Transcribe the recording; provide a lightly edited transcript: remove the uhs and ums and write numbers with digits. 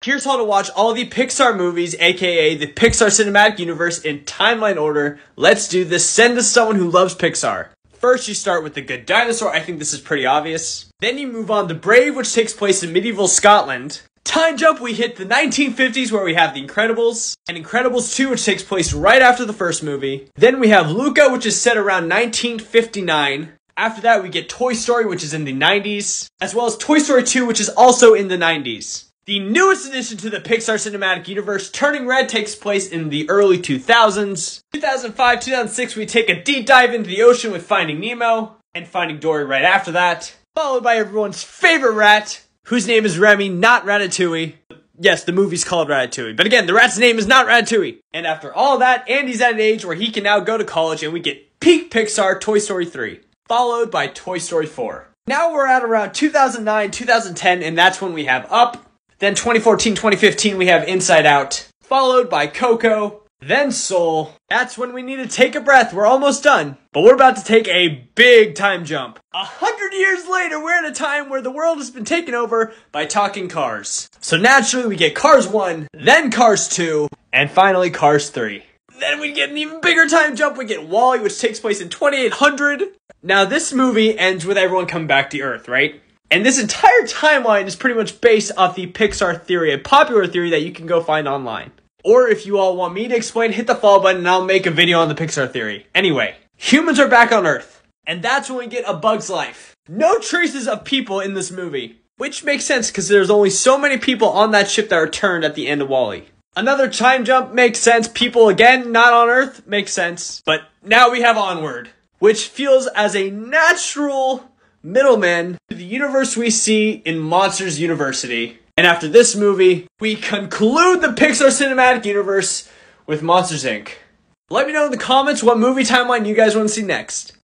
Here's how to watch all the Pixar movies, aka the Pixar Cinematic Universe, in timeline order. Let's do this. Send to someone who loves Pixar. First, you start with The Good Dinosaur. I think this is pretty obvious. Then you move on to Brave, which takes place in medieval Scotland. Time jump, we hit the 1950s where we have The Incredibles, and Incredibles 2, which takes place right after the first movie. Then we have Luca, which is set around 1959. After that, we get Toy Story, which is in the 90s, as well as Toy Story 2, which is also in the 90s. The newest addition to the Pixar Cinematic Universe, Turning Red, takes place in the early 2000s. 2005, 2006, we take a deep dive into the ocean with Finding Nemo, and Finding Dory right after that. Followed by everyone's favorite rat, whose name is Remy, not Ratatouille. Yes, the movie's called Ratatouille, but again, the rat's name is not Ratatouille. And after all that, Andy's at an age where he can now go to college, and we get peak Pixar Toy Story 3, followed by Toy Story 4. Now we're at around 2009, 2010, and that's when we have Up. Then 2014, 2015, we have Inside Out, followed by Coco, then Soul. That's when we need to take a breath. We're almost done, but we're about to take a big time jump. 100 years later, we're at a time where the world has been taken over by talking cars. So naturally, we get Cars 1, then Cars 2, and finally Cars 3. Then we get an even bigger time jump. We get WALL-E, which takes place in 2800. Now, this movie ends with everyone coming back to Earth, right? And this entire timeline is pretty much based off the Pixar theory, a popular theory that you can go find online. Or if you all want me to explain, hit the follow button and I'll make a video on the Pixar theory. Anyway, humans are back on Earth. And that's when we get A Bug's Life. No traces of people in this movie. Which makes sense because there's only so many people on that ship that returned at the end of WALL-E. Another time jump makes sense. People, again, not on Earth, makes sense. But now we have Onward, which feels as a natural middleman to the universe we see in Monsters University. And after this movie, we conclude the Pixar Cinematic Universe with Monsters, Inc. Let me know in the comments what movie timeline you guys want to see next.